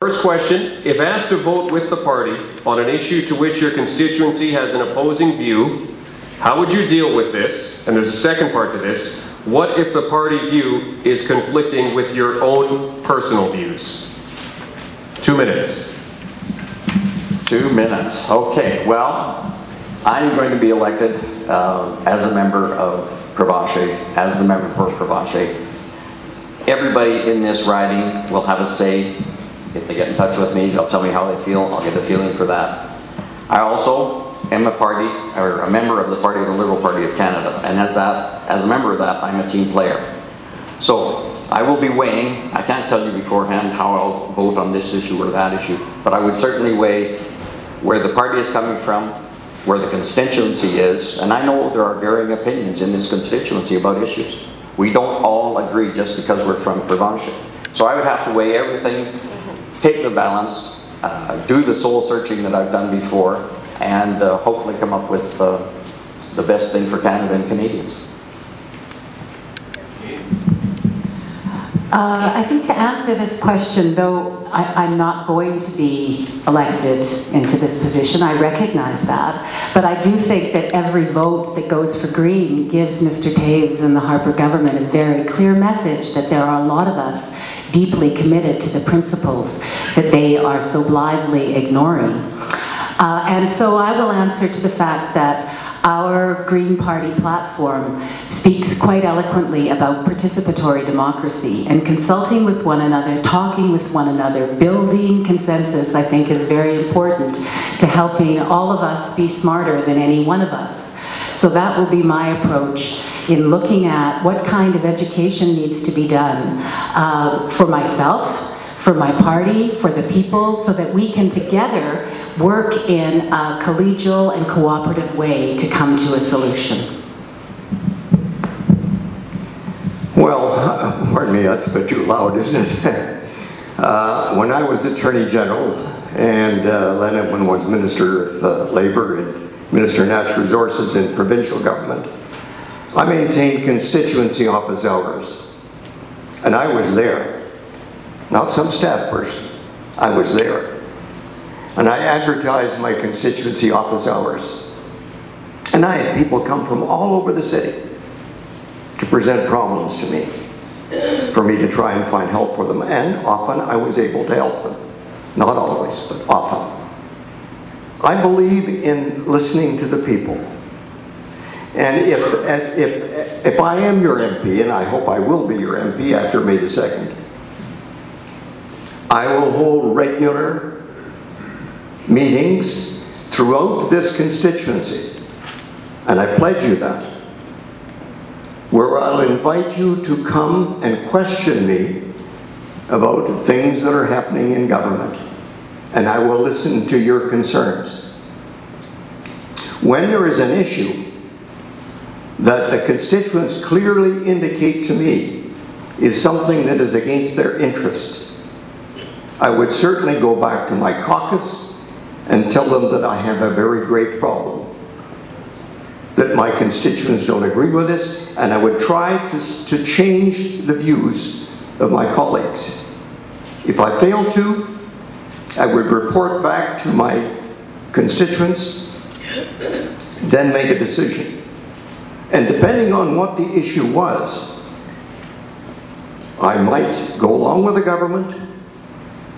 First question, if asked to vote with the party on an issue to which your constituency has an opposing view, how would you deal with this? And there's a second part to this. What if the party view is conflicting with your own personal views? 2 minutes. 2 minutes. Okay, well, I'm going to be elected as a member of Provencher, as the member for Provencher. Everybody in this riding will have a say. If they get in touch with me, they'll tell me how they feel. I'll get a feeling for that. I also am a member of the party of the Liberal Party of Canada, and as a member of that, I'm a team player. So I will be weighing. I can't tell you beforehand how I'll vote on this issue or that issue, but I would certainly weigh where the party is coming from, where the constituency is, and I know there are varying opinions in this constituency about issues. We don't all agree just because we're from Provencher. So I would have to weigh everything, take the balance, do the soul searching that I've done before, and hopefully come up with the best thing for Canada and Canadians. I think to answer this question, though I'm not going to be elected into this position, I recognize that, but I do think that every vote that goes for Green gives Mr. Taves and the Harper government a very clear message that there are a lot of us deeply committed to the principles that they are so blithely ignoring. And so I will answer to the fact that our Green Party platform speaks quite eloquently about participatory democracy, and consulting with one another, talking with one another, building consensus, I think is very important to helping all of us be smarter than any one of us. So that will be my approach in looking at what kind of education needs to be done for myself, for my party, for the people, so that we can together work in a collegial and cooperative way to come to a solution. Well, pardon me, that's a bit too loud, isn't it? When I was Attorney General and Len Eastman was Minister of Labour and Minister of Natural Resources in provincial government, I maintained constituency office hours, and I was there. Not some staff person, I was there. And I advertised my constituency office hours. And I had people come from all over the city to present problems to me, for me to try and find help for them. And often I was able to help them. Not always, but often. I believe in listening to the people. And if I am your MP, and I hope I will be your MP after May the 2nd, I will hold regular meetings throughout this constituency, and I pledge you that, where I'll invite you to come and question me about things that are happening in government, and I will listen to your concerns. When there is an issue that the constituents clearly indicate to me is something that is against their interest, I would certainly go back to my caucus and tell them that I have a very grave problem, that my constituents don't agree with this, and I would try to change the views of my colleagues. If I fail to, I would report back to my constituents, then make a decision. And depending on what the issue was, I might go along with the government,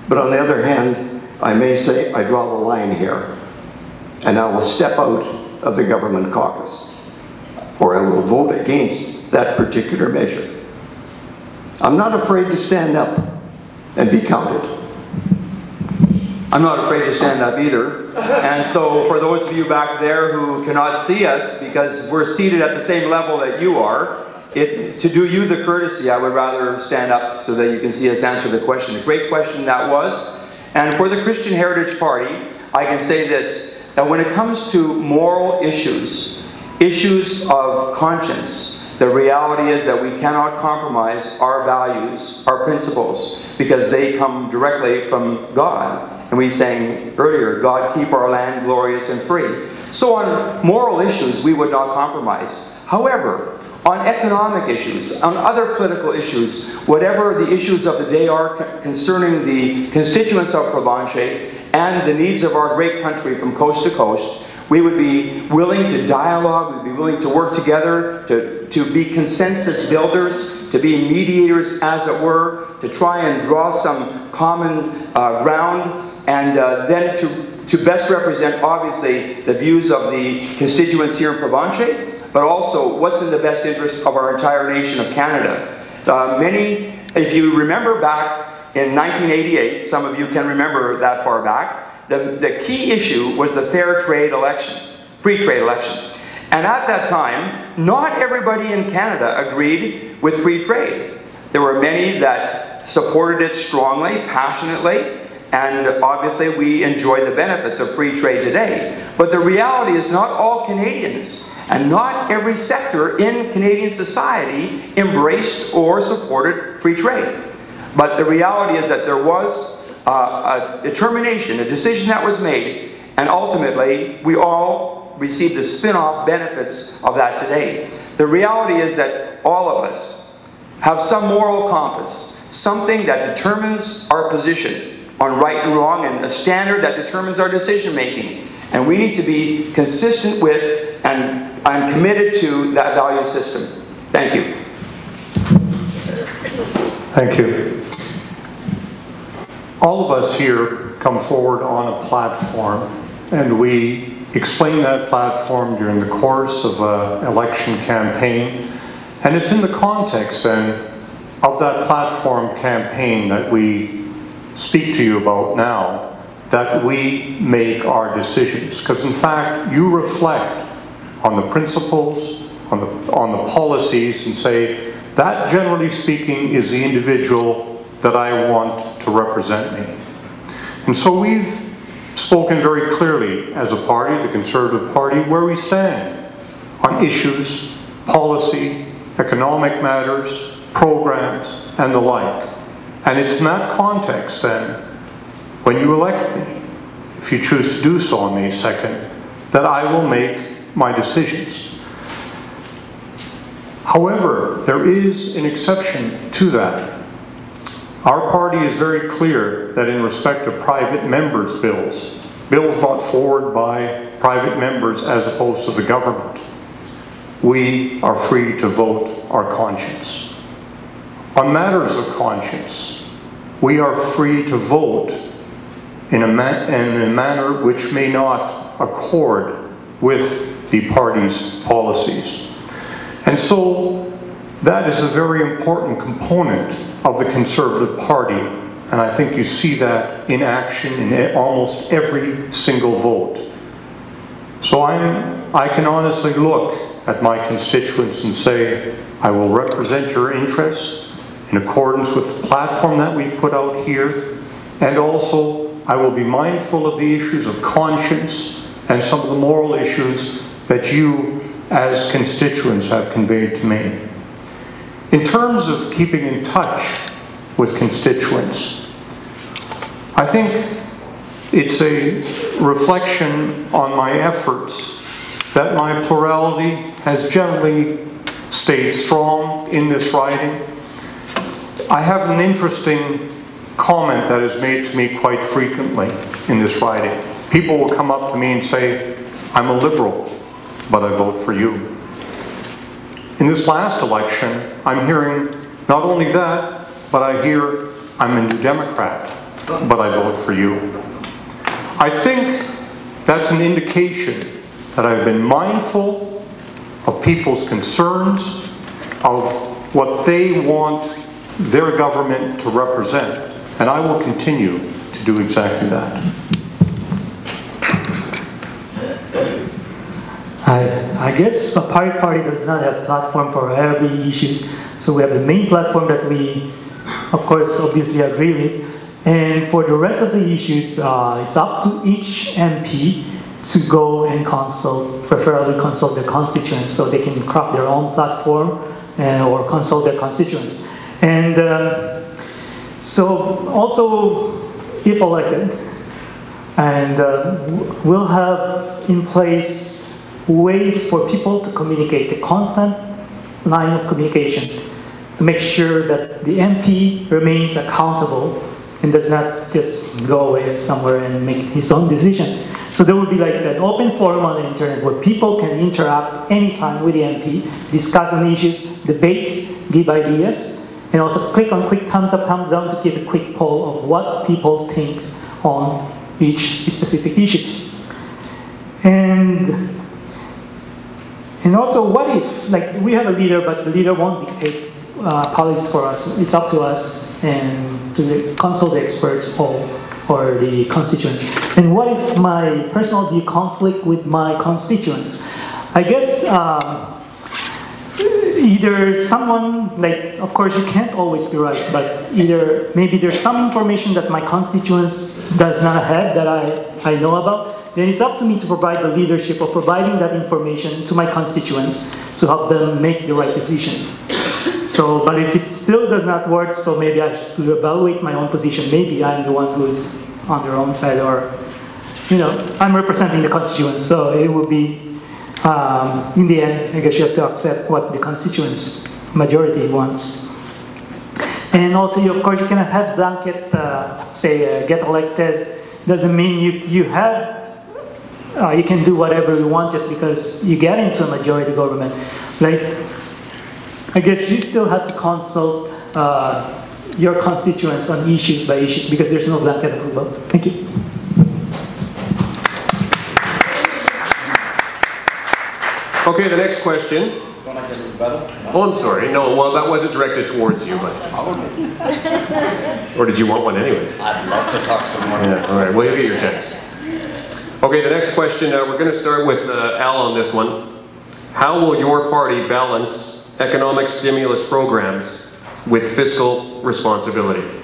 but on the other hand, I may say, I draw the line here, and I will step out of the government caucus, or I will vote against that particular measure. I'm not afraid to stand up and be counted. I'm not afraid to stand up either. And so for those of you back there who cannot see us, because we're seated at the same level that you are, to do you the courtesy, I would rather stand up so that you can see us answer the question. A great question that was. And for the Christian Heritage Party, I can say this, that when it comes to moral issues, issues of conscience, the reality is that we cannot compromise our values, our principles, because they come directly from God. And we sang earlier, God keep our land glorious and free. So on moral issues, we would not compromise. However, on economic issues, on other political issues, whatever the issues of the day are concerning the constituents of Provencher and the needs of our great country from coast to coast, we would be willing to dialogue, we'd be willing to work together, to be consensus builders, to be mediators, as it were, to try and draw some common ground, and then to best represent, obviously, the views of the constituents here in Provencher, but also what's in the best interest of our entire nation of Canada. If you remember back in 1988, some of you can remember that far back, the key issue was the fair trade election, free trade election. And at that time, not everybody in Canada agreed with free trade. There were many that supported it strongly, passionately, and obviously we enjoy the benefits of free trade today. But the reality is not all Canadians and not every sector in Canadian society embraced or supported free trade. But the reality is that there was a determination, a decision that was made, and ultimately we all received the spin-off benefits of that today. The reality is that all of us have some moral compass, something that determines our position on right and wrong, and a standard that determines our decision making. And we need to be consistent with and committed to that value system. Thank you. Thank you. All of us here come forward on a platform, and we explain that platform during the course of an election campaign. And it's in the context then of that platform campaign that we speak to you about now, that we make our decisions. Because in fact, you reflect on the principles, on the policies, and say, that generally speaking is the individual that I want to represent me. And so we've spoken very clearly as a party, the Conservative Party, where we stand on issues, policy, economic matters, programs, and the like. And it's in that context then, when you elect me, if you choose to do so on May 2nd, that I will make my decisions. However, there is an exception to that. Our party is very clear that in respect of private members' bills brought forward by private members as opposed to the government, we are free to vote our conscience. On matters of conscience, we are free to vote in a manner which may not accord with the party's policies. And so that is a very important component of the Conservative Party, and I think you see that in action in almost every single vote. So I can honestly look at my constituents and say, I will represent your interests in accordance with the platform that we put out here, and also I will be mindful of the issues of conscience and some of the moral issues that you as constituents have conveyed to me. In terms of keeping in touch with constituents, I think it's a reflection on my efforts that my plurality has generally stayed strong in this riding. I have an interesting comment that is made to me quite frequently in this riding. People will come up to me and say, I'm a Liberal, but I vote for you. In this last election, I'm hearing not only that, but I hear I'm a New Democrat, but I vote for you. I think that's an indication that I've been mindful of people's concerns, of what they want their government to represent, and I will continue to do exactly that. I guess the party does not have a platform for every issues, so we have the main platform that we, of course, obviously agree with, and for the rest of the issues, it's up to each MP to go and consult, preferably consult their constituents, so they can craft their own platform or consult their constituents. And so also, if elected, and we'll have in place ways for people to communicate the constant line of communication to make sure that the MP remains accountable and does not just go away somewhere and make his own decision. So there will be like an open forum on the internet where people can interact anytime with the MP, discuss on issues, debates, give ideas, and also click on quick thumbs up, thumbs down to give a quick poll of what people think on each specific issues. And also, what if, like, we have a leader, but the leader won't dictate policies for us. It's up to us and to consult the experts or the constituents. And what if my personal view conflict with my constituents? I guess either someone, like, of course you can't always be right, but either maybe there's some information that my constituents does not have that I know about, then it's up to me to provide the leadership of providing that information to my constituents to help them make the right decision. So, but if it still does not work, so maybe I should evaluate my own position. Maybe I'm the one who's on the wrong side, or, you know, I'm representing the constituents, so it will be, in the end, I guess you have to accept what the constituents majority wants. And also, of course, you cannot have blanket, say, get elected. Doesn't mean you can do whatever you want just because you get into a majority government. Like, I guess you still have to consult your constituents on issues by issues because there's no blanket approval. Thank you. Okay, the next question. Oh, I'm sorry. No, well, that wasn't directed towards you, but. Or did you want one anyways? I'd love to talk some more. Yeah, all right. Well, you'll get your chance. Okay, the next question. We're going to start with Al on this one. How will your party balance economic stimulus programs with fiscal responsibility?